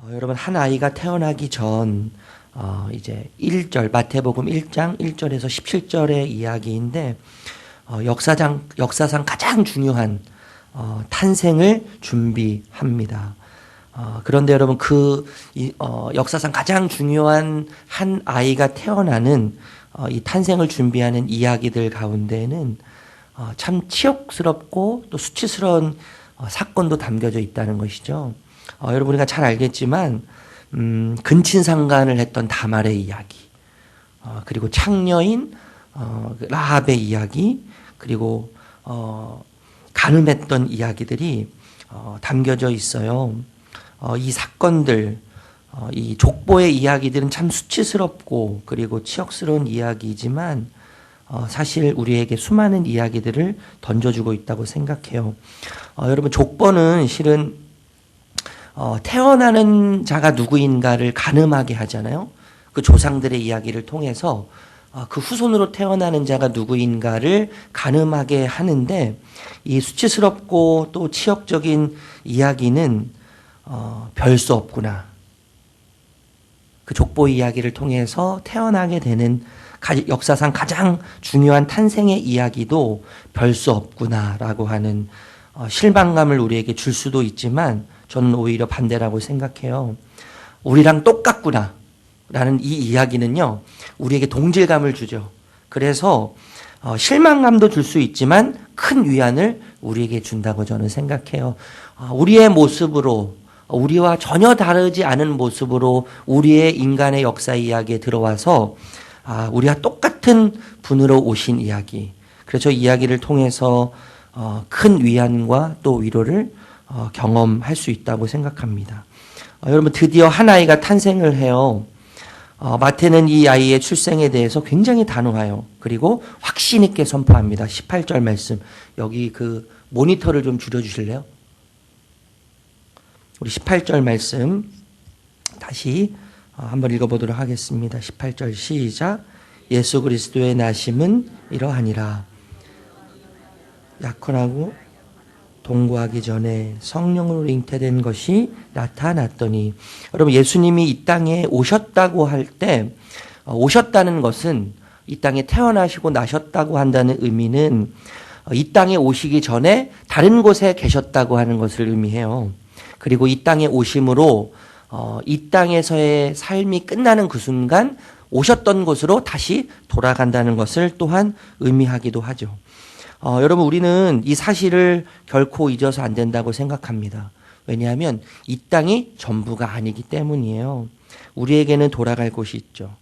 여러분, 한 아이가 태어나기 전 이제 1절, 마태복음 1장 1절에서 17절의 이야기인데, 역사상 가장 중요한 탄생을 준비합니다. 그런데 여러분, 역사상 가장 중요한 한 아이가 태어나는 이 탄생을 준비하는 이야기들 가운데는 참 치욕스럽고 또 수치스러운 사건도 담겨져 있다는 것이죠. 여러분, 우리가 잘 알겠지만 근친상간을 했던 다말의 이야기, 그리고 창녀인 라합의 이야기, 그리고 간음했던 이야기들이 담겨져 있어요. 이 사건들, 이 족보의 이야기들은 참 수치스럽고 그리고 치욕스러운 이야기이지만 사실 우리에게 수많은 이야기들을 던져주고 있다고 생각해요. 여러분, 족보는 실은 태어나는 자가 누구인가를 가늠하게 하잖아요. 그 조상들의 이야기를 통해서 그 후손으로 태어나는 자가 누구인가를 가늠하게 하는데, 이 수치스럽고 또 치욕적인 이야기는 별 수 없구나. 그 족보 이야기를 통해서 태어나게 되는 역사상 가장 중요한 탄생의 이야기도 별 수 없구나라고 하는 실망감을 우리에게 줄 수도 있지만, 저는 오히려 반대라고 생각해요. 우리랑 똑같구나 라는 이 이야기는요, 우리에게 동질감을 주죠. 그래서 실망감도 줄 수 있지만 큰 위안을 우리에게 준다고 저는 생각해요. 우리의 모습으로, 우리와 전혀 다르지 않은 모습으로 우리의 인간의 역사 이야기에 들어와서 우리와 똑같은 분으로 오신 이야기, 그래서 이야기를 통해서 큰 위안과 또 위로를 경험할 수 있다고 생각합니다. 여러분, 드디어 한 아이가 탄생을 해요. 마태는 이 아이의 출생에 대해서 굉장히 단호해요. 그리고 확신 있게 선포합니다. 18절 말씀, 여기 그 모니터를 좀 줄여주실래요? 우리 18절 말씀 다시 한번 읽어보도록 하겠습니다. 18절 시작. 예수 그리스도의 나심은 이러하니라. 약혼하고 동거하기 전에 성령으로 잉태된 것이 나타났더니, 여러분, 예수님이 이 땅에 오셨다고 할 때, 오셨다는 것은 이 땅에 태어나시고 나셨다고 한다는 의미는 이 땅에 오시기 전에 다른 곳에 계셨다고 하는 것을 의미해요. 그리고 이 땅에 오심으로 이 땅에서의 삶이 끝나는 그 순간 오셨던 곳으로 다시 돌아간다는 것을 또한 의미하기도 하죠. 여러분, 우리는 이 사실을 결코 잊어서 안 된다고 생각합니다. 왜냐하면 이 땅이 전부가 아니기 때문이에요. 우리에게는 돌아갈 곳이 있죠.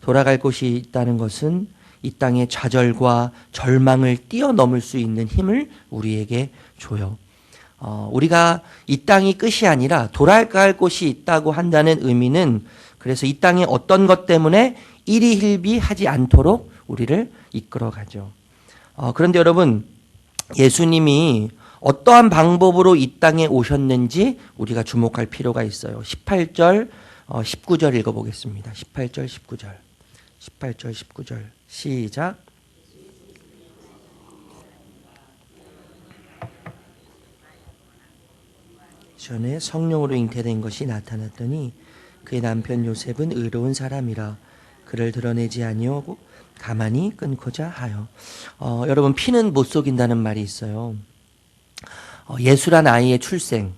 돌아갈 곳이 있다는 것은 이 땅의 좌절과 절망을 뛰어넘을 수 있는 힘을 우리에게 줘요. 우리가 이 땅이 끝이 아니라 돌아갈 곳이 있다고 한다는 의미는, 그래서 이 땅의 어떤 것 때문에 일희일비하지 않도록 우리를 이끌어가죠. 그런데 여러분, 예수님이 어떠한 방법으로 이 땅에 오셨는지 우리가 주목할 필요가 있어요. 18절, 19절 읽어보겠습니다. 18절, 19절. 18절, 19절. 시작. 전에 성령으로 잉태된 것이 나타났더니 그의 남편 요셉은 의로운 사람이라 그를 드러내지 아니하고 가만히 끊고자 하여. 여러분, 피는 못 속인다는 말이 있어요. 예수란 아이의 출생,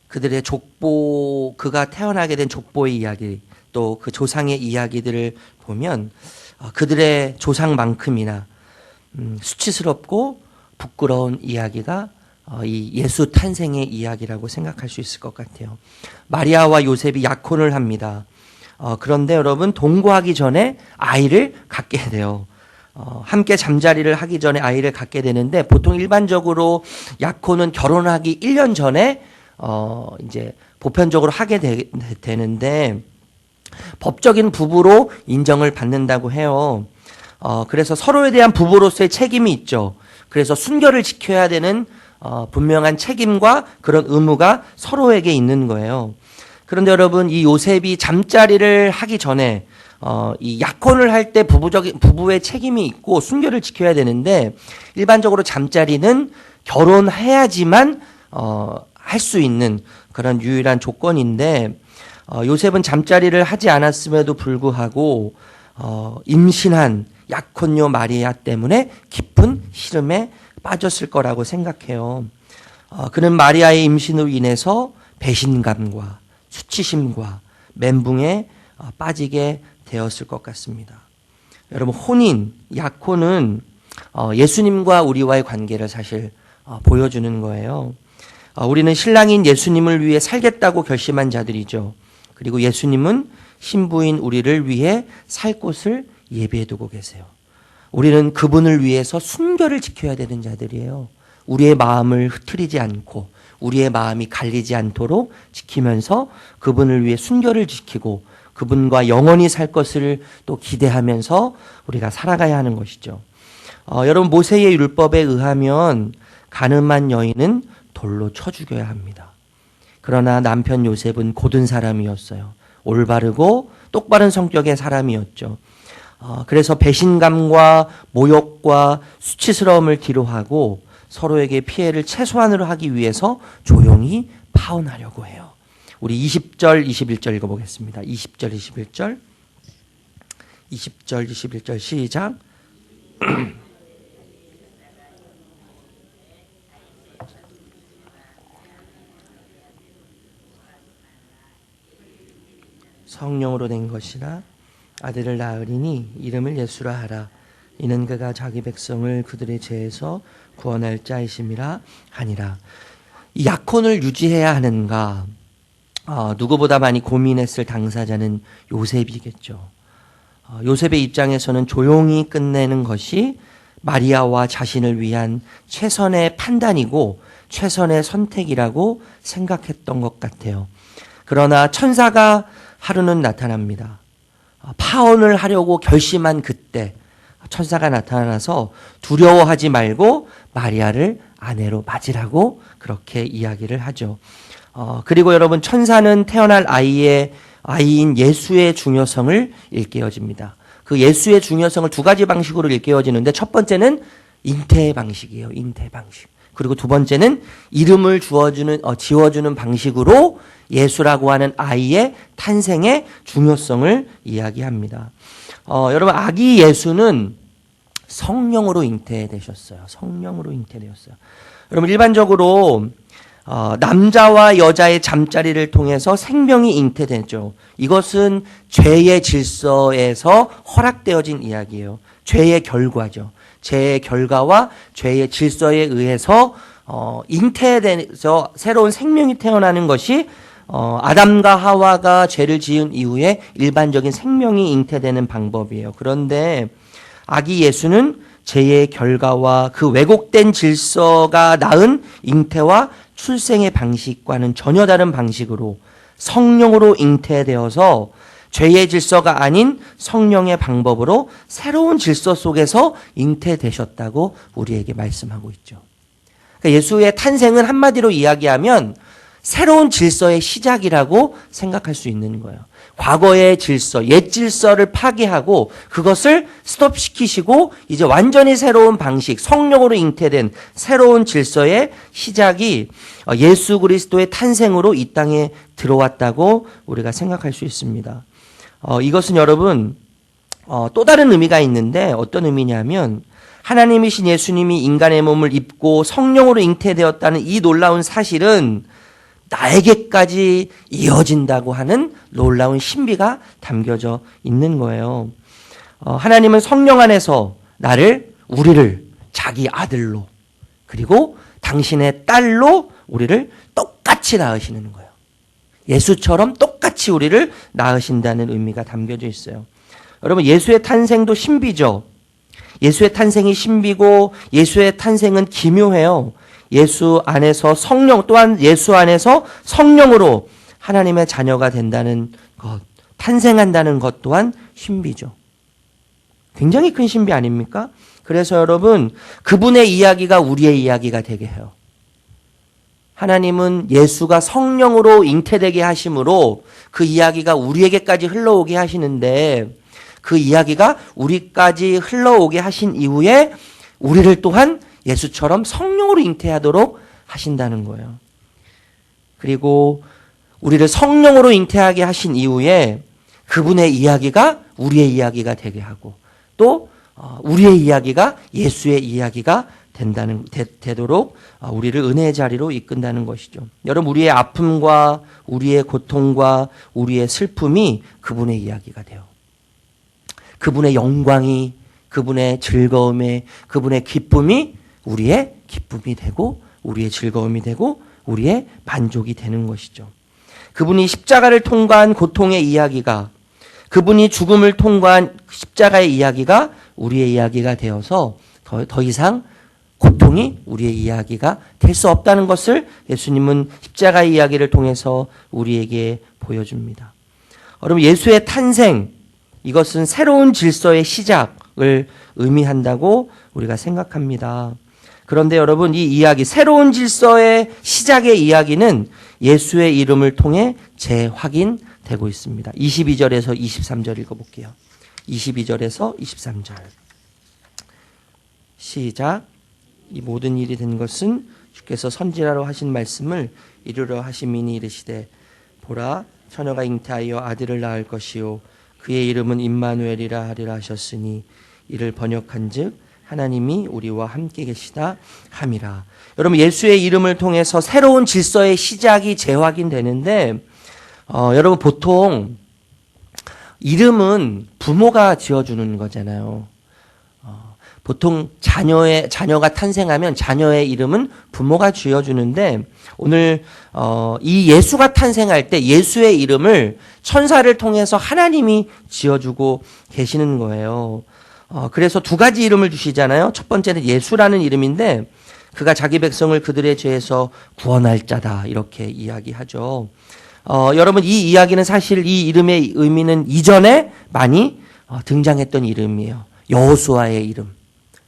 그들의 족보, 그가 태어나게 된 족보의 이야기, 또 그 조상의 이야기들을 보면 그들의 조상만큼이나 수치스럽고 부끄러운 이야기가 이 예수 탄생의 이야기라고 생각할 수 있을 것 같아요. 마리아와 요셉이 약혼을 합니다. 그런데 여러분, 동거하기 전에 아이를 갖게 돼요. 함께 잠자리를 하기 전에 아이를 갖게 되는데, 보통 일반적으로 약혼은 결혼하기 1년 전에 이제 보편적으로 하게 되는데, 법적인 부부로 인정을 받는다고 해요. 그래서 서로에 대한 부부로서의 책임이 있죠. 그래서 순결을 지켜야 되는 분명한 책임과 그런 의무가 서로에게 있는 거예요. 그런데 여러분, 이 요셉이 잠자리를 하기 전에 이 약혼을 할 때 부부의 책임이 있고 순결을 지켜야 되는데, 일반적으로 잠자리는 결혼해야지만 할 수 있는 그런 유일한 조건인데 요셉은 잠자리를 하지 않았음에도 불구하고 임신한 약혼녀 마리아 때문에 깊은 시름에 빠졌을 거라고 생각해요. 그는 마리아의 임신으로 인해서 배신감과 수치심과 멘붕에 빠지게 되었을 것 같습니다. 여러분, 혼인, 약혼은 예수님과 우리와의 관계를 사실 보여주는 거예요. 우리는 신랑인 예수님을 위해 살겠다고 결심한 자들이죠. 그리고 예수님은 신부인 우리를 위해 살 곳을 예비해 두고 계세요. 우리는 그분을 위해서 순결을 지켜야 되는 자들이에요. 우리의 마음을 흐트리지 않고 우리의 마음이 갈리지 않도록 지키면서 그분을 위해 순결을 지키고 그분과 영원히 살 것을 또 기대하면서 우리가 살아가야 하는 것이죠. 여러분, 모세의 율법에 의하면 간음한 여인은 돌로 쳐 죽여야 합니다. 그러나 남편 요셉은 고든 사람이었어요. 올바르고 똑바른 성격의 사람이었죠. 그래서 배신감과 모욕과 수치스러움을 뒤로하고 서로에게 피해를 최소한으로 하기 위해서 조용히 파혼하려고 해요. 우리 20절, 21절 읽어보겠습니다. 20절, 21절. 20절, 21절 시작. 성령으로 된 것이라 아들을 낳으리니 이름을 예수라 하라. 이는 그가 자기 백성을 그들의 죄에서 구원할 자이심이라 하니라. 이 약혼을 유지해야 하는가? 누구보다 많이 고민했을 당사자는 요셉이겠죠. 요셉의 입장에서는 조용히 끝내는 것이 마리아와 자신을 위한 최선의 판단이고 최선의 선택이라고 생각했던 것 같아요. 그러나 천사가 하루는 나타납니다. 파혼을 하려고 결심한 그때 천사가 나타나서 두려워하지 말고 마리아를 아내로 맞으라고 그렇게 이야기를 하죠. 그리고 여러분, 천사는 태어날 아이인 예수의 중요성을 일깨워줍니다. 그 예수의 중요성을 두 가지 방식으로 일깨워지는데 첫 번째는 잉태 방식이에요. 잉태 방식. 그리고 두 번째는 이름을 지어주는 방식으로 예수라고 하는 아이의 탄생의 중요성을 이야기합니다. 여러분, 아기 예수는 성령으로 잉태되셨어요. 성령으로 잉태되었어요. 여러분, 일반적으로 남자와 여자의 잠자리를 통해서 생명이 잉태되죠. 이것은 죄의 질서에서 허락되어진 이야기예요. 죄의 결과죠. 죄의 결과와 죄의 질서에 의해서 잉태돼서 새로운 생명이 태어나는 것이 아담과 하와가 죄를 지은 이후에 일반적인 생명이 잉태되는 방법이에요. 그런데 아기 예수는 죄의 결과와 그 왜곡된 질서가 낳은 잉태와 출생의 방식과는 전혀 다른 방식으로 성령으로 잉태되어서 죄의 질서가 아닌 성령의 방법으로 새로운 질서 속에서 잉태되셨다고 우리에게 말씀하고 있죠. 그러니까 예수의 탄생은 한마디로 이야기하면 새로운 질서의 시작이라고 생각할 수 있는 거예요. 과거의 질서, 옛 질서를 파괴하고 그것을 스톱시키시고 이제 완전히 새로운 방식, 성령으로 잉태된 새로운 질서의 시작이 예수 그리스도의 탄생으로 이 땅에 들어왔다고 우리가 생각할 수 있습니다. 이것은 여러분 또 다른 의미가 있는데 어떤 의미냐면 하나님이신 예수님이 인간의 몸을 입고 성령으로 잉태되었다는 이 놀라운 사실은 나에게까지 이어진다고 하는 놀라운 신비가 담겨져 있는 거예요. 하나님은 성령 안에서 우리를 자기 아들로 그리고 당신의 딸로 우리를 똑같이 낳으시는 거예요. 예수처럼 똑같이 우리를 낳으신다는 의미가 담겨져 있어요. 여러분, 예수의 탄생도 신비죠. 예수의 탄생이 신비고 예수의 탄생은 기묘해요. 예수 안에서 성령, 또한 예수 안에서 성령으로 하나님의 자녀가 된다는 것, 탄생한다는 것 또한 신비죠. 굉장히 큰 신비 아닙니까? 그래서 여러분, 그분의 이야기가 우리의 이야기가 되게 해요. 하나님은 예수가 성령으로 잉태되게 하심으로 그 이야기가 우리에게까지 흘러오게 하시는데 그 이야기가 우리까지 흘러오게 하신 이후에 우리를 또한 예수처럼 성령으로 잉태하도록 하신다는 거예요. 그리고 우리를 성령으로 잉태하게 하신 이후에 그분의 이야기가 우리의 이야기가 되게 하고 또 우리의 이야기가 예수의 이야기가 되도록 우리를 은혜의 자리로 이끈다는 것이죠. 여러분, 우리의 아픔과 우리의 고통과 우리의 슬픔이 그분의 이야기가 돼요. 그분의 영광이, 그분의 즐거움에, 그분의 기쁨이 우리의 기쁨이 되고 우리의 즐거움이 되고 우리의 만족이 되는 것이죠. 그분이 십자가를 통과한 고통의 이야기가, 그분이 죽음을 통과한 십자가의 이야기가 우리의 이야기가 되어서 더 이상 고통이 우리의 이야기가 될 수 없다는 것을 예수님은 십자가의 이야기를 통해서 우리에게 보여줍니다. 여러분, 예수의 탄생, 이것은 새로운 질서의 시작을 의미한다고 우리가 생각합니다. 그런데 여러분, 이 이야기, 새로운 질서의 시작의 이야기는 예수의 이름을 통해 재확인되고 있습니다. 22절에서 23절 읽어볼게요. 22절에서 23절. 시작. 이 모든 일이 된 것은 주께서 선지자로 하신 말씀을 이루려 하심이니 이르시되 보라 처녀가 잉태하여 아들을 낳을 것이요 그의 이름은 임마누엘이라 하리라 하셨으니 이를 번역한즉 하나님이 우리와 함께 계시다 함이라. 여러분, 예수의 이름을 통해서 새로운 질서의 시작이 재확인되는데 여러분, 보통 이름은 부모가 지어주는 거잖아요. 보통 자녀가 탄생하면 자녀의 이름은 부모가 지어주는데 오늘 이 예수가 탄생할 때 예수의 이름을 천사를 통해서 하나님이 지어주고 계시는 거예요. 그래서 두 가지 이름을 주시잖아요. 첫 번째는 예수라는 이름인데 그가 자기 백성을 그들의 죄에서 구원할 자다 이렇게 이야기하죠. 여러분, 이 이야기는 사실 이 이름의 의미는 이전에 많이 등장했던 이름이에요. 여호수아의 이름,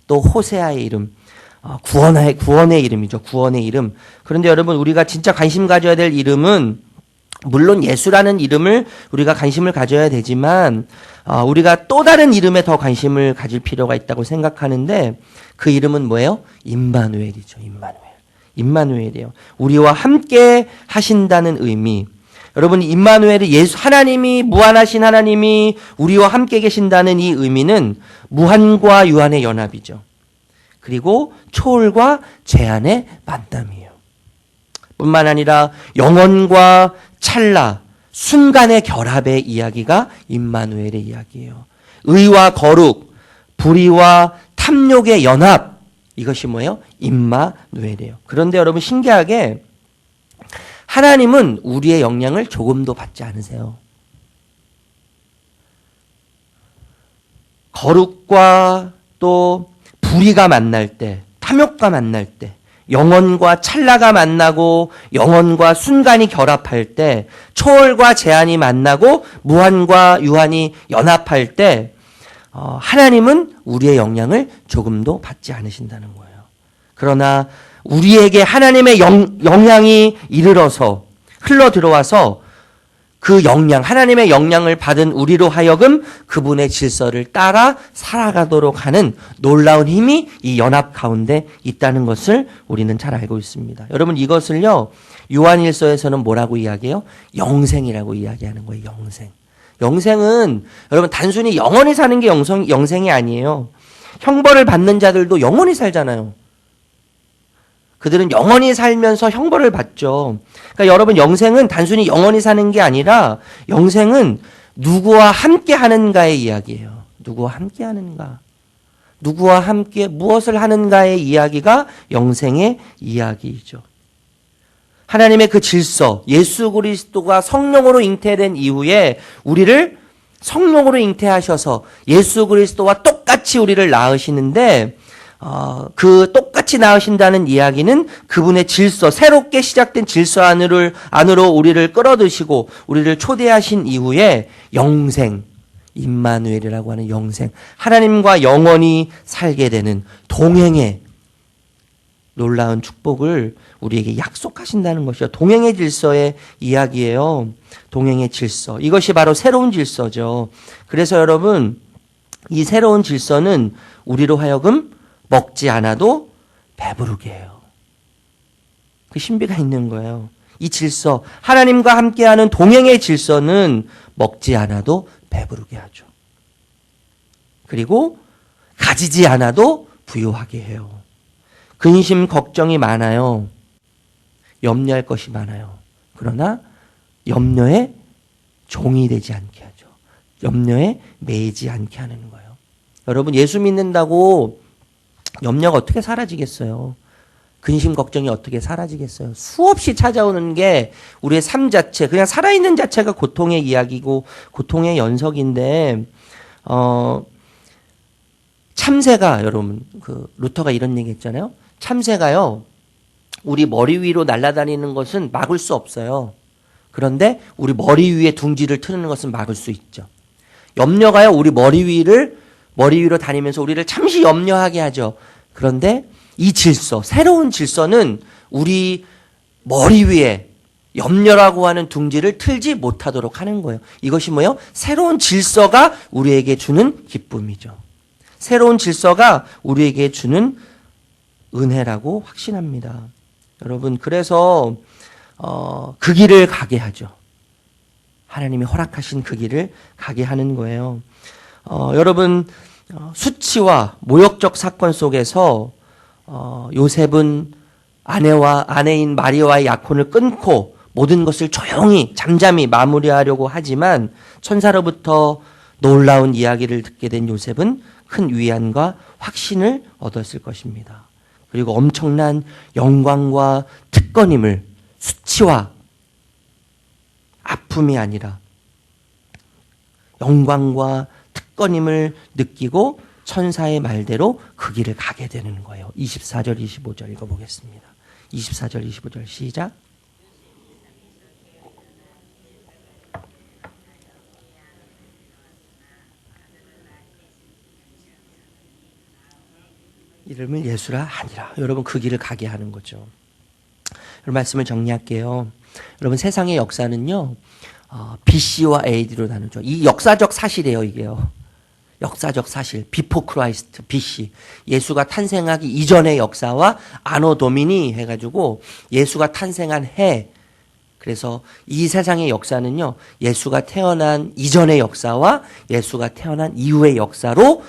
또 호세아의 이름, 구원의 이름이죠. 구원의 이름. 그런데 여러분, 우리가 진짜 관심 가져야 될 이름은 물론 예수라는 이름을 우리가 관심을 가져야 되지만 우리가 또 다른 이름에 더 관심을 가질 필요가 있다고 생각하는데 그 이름은 뭐예요? 임마누엘이죠. 임마누엘이에요. 우리와 함께 하신다는 의미. 여러분, 임마누엘이 하나님이, 무한하신 하나님이 우리와 함께 계신다는 이 의미는 무한과 유한의 연합이죠. 그리고 초월과 제한의 만남이에요. 뿐만 아니라 영원과 찰나, 순간의 결합의 이야기가 임마누엘의 이야기예요. 의와 거룩, 불의와 탐욕의 연합, 이것이 뭐예요? 임마누엘이에요. 그런데 여러분, 신기하게 하나님은 우리의 영향을 조금도 받지 않으세요. 거룩과 또 불의가 만날 때, 탐욕과 만날 때, 영원과 찰나가 만나고 영원과 순간이 결합할 때, 초월과 제한이 만나고 무한과 유한이 연합할 때 하나님은 우리의 영향을 조금도 받지 않으신다는 거예요. 그러나 우리에게 하나님의 영향이 이르러서 흘러 들어와서 그 하나님의 영향을 받은 우리로 하여금 그분의 질서를 따라 살아가도록 하는 놀라운 힘이 이 연합 가운데 있다는 것을 우리는 잘 알고 있습니다. 여러분, 이것을요, 요한일서에서는 뭐라고 이야기해요? 영생이라고 이야기하는 거예요. 영생은 여러분, 단순히 영원히 사는 게 영생이 아니에요. 형벌을 받는 자들도 영원히 살잖아요. 그들은 영원히 살면서 형벌을 받죠. 그러니까 여러분, 영생은 단순히 영원히 사는 게 아니라 영생은 누구와 함께 하는가의 이야기예요. 누구와 함께 하는가. 누구와 함께 무엇을 하는가의 이야기가 영생의 이야기이죠. 하나님의 그 질서, 예수 그리스도가 성령으로 잉태된 이후에 우리를 성령으로 잉태하셔서 예수 그리스도와 똑같이 우리를 낳으시는데 그 똑같이 낳으신다는 이야기는 그분의 질서, 새롭게 시작된 질서 안으로 우리를 끌어드시고 우리를 초대하신 이후에 영생, 임마누엘이라고 하는 영생, 하나님과 영원히 살게 되는 동행의 놀라운 축복을 우리에게 약속하신다는 것이요. 동행의 질서의 이야기예요. 동행의 질서. 이것이 바로 새로운 질서죠. 그래서 여러분, 이 새로운 질서는 우리로 하여금 먹지 않아도 배부르게 해요. 그 신비가 있는 거예요. 이 질서, 하나님과 함께하는 동행의 질서는 먹지 않아도 배부르게 하죠. 그리고 가지지 않아도 부유하게 해요. 근심, 걱정이 많아요. 염려할 것이 많아요. 그러나 염려에 종이 되지 않게 하죠. 염려에 매이지 않게 하는 거예요. 여러분, 예수 믿는다고 염려가 어떻게 사라지겠어요? 근심, 걱정이 어떻게 사라지겠어요? 수없이 찾아오는 게 우리의 삶 자체, 그냥 살아있는 자체가 고통의 이야기고 고통의 연속인데, 참새가, 여러분, 루터가 이런 얘기 했잖아요. 참새가요, 우리 머리 위로 날아다니는 것은 막을 수 없어요. 그런데 우리 머리 위에 둥지를 트는 것은 막을 수 있죠. 염려가요, 우리 머리 위로 다니면서 우리를 잠시 염려하게 하죠. 그런데 이 질서, 새로운 질서는 우리 머리 위에 염려라고 하는 둥지를 틀지 못하도록 하는 거예요. 이것이 뭐예요? 새로운 질서가 우리에게 주는 기쁨이죠. 새로운 질서가 우리에게 주는 은혜라고 확신합니다. 여러분, 그래서 그 길을 가게 하죠. 하나님이 허락하신 그 길을 가게 하는 거예요. 여러분, 수치와 모욕적 사건 속에서 요셉은 아내인 마리아와의 약혼을 끊고 모든 것을 조용히 잠잠히 마무리하려고 하지만 천사로부터 놀라운 이야기를 듣게 된 요셉은 큰 위안과 확신을 얻었을 것입니다. 그리고 엄청난 영광과 특권임을, 수치와 아픔이 아니라 영광과 특권임을 느끼고 천사의 말대로 그 길을 가게 되는 거예요. 24절 25절 읽어보겠습니다. 24절 25절 시작. 이름을 예수라 하니라. 여러분, 그 길을 가게 하는 거죠. 여러분, 말씀을 정리할게요. 여러분, 세상의 역사는요, BC와 AD로 나누죠. 이 역사적 사실이에요, 이게요. 역사적 사실, 비포 크라이스트, BC. 예수가 탄생하기 이전의 역사와 아노 도미니 해가지고 예수가 탄생한 해. 그래서 이 세상의 역사는요, 예수가 태어난 이전의 역사와 예수가 태어난 이후의 역사로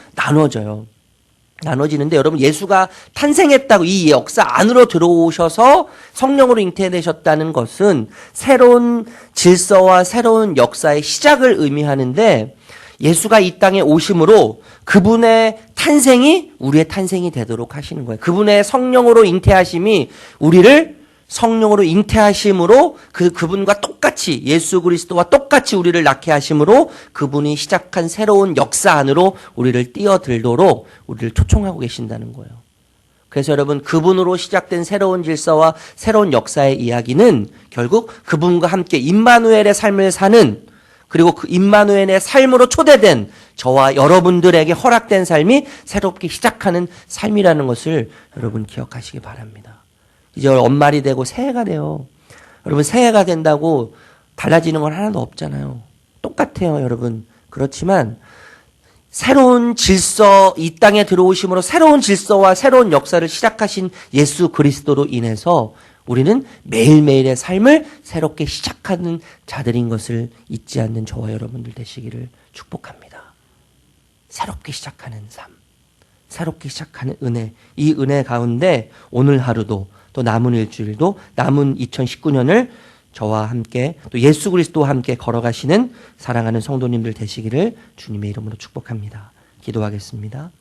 나눠지는데, 여러분, 예수가 탄생했다고 이 역사 안으로 들어오셔서 성령으로 잉태되셨다는 것은 새로운 질서와 새로운 역사의 시작을 의미하는데, 예수가 이 땅에 오심으로 그분의 탄생이 우리의 탄생이 되도록 하시는 거예요. 그분의 성령으로 잉태하심이 우리를 성령으로 잉태하심으로 그분과 똑같이, 예수 그리스도와 똑같이 우리를 낳게 하심으로 그분이 시작한 새로운 역사 안으로 우리를 뛰어들도록 우리를 초청하고 계신다는 거예요. 그래서 여러분, 그분으로 시작된 새로운 질서와 새로운 역사의 이야기는 결국 그분과 함께 임마누엘의 삶을 사는, 그리고 그 임마누엘의 삶으로 초대된 저와 여러분들에게 허락된 삶이 새롭게 시작하는 삶이라는 것을 여러분 기억하시기 바랍니다. 이제 연말이 되고 새해가 돼요. 여러분, 새해가 된다고 달라지는 건 하나도 없잖아요. 똑같아요, 여러분. 그렇지만 새로운 질서, 이 땅에 들어오심으로 새로운 질서와 새로운 역사를 시작하신 예수 그리스도로 인해서 우리는 매일매일의 삶을 새롭게 시작하는 자들인 것을 잊지 않는 저와 여러분들 되시기를 축복합니다. 새롭게 시작하는 삶, 새롭게 시작하는 은혜, 이 은혜 가운데 오늘 하루도 또 남은 일주일도 남은 2019년을 저와 함께 또 예수 그리스도와 함께 걸어가시는 사랑하는 성도님들 되시기를 주님의 이름으로 축복합니다. 기도하겠습니다.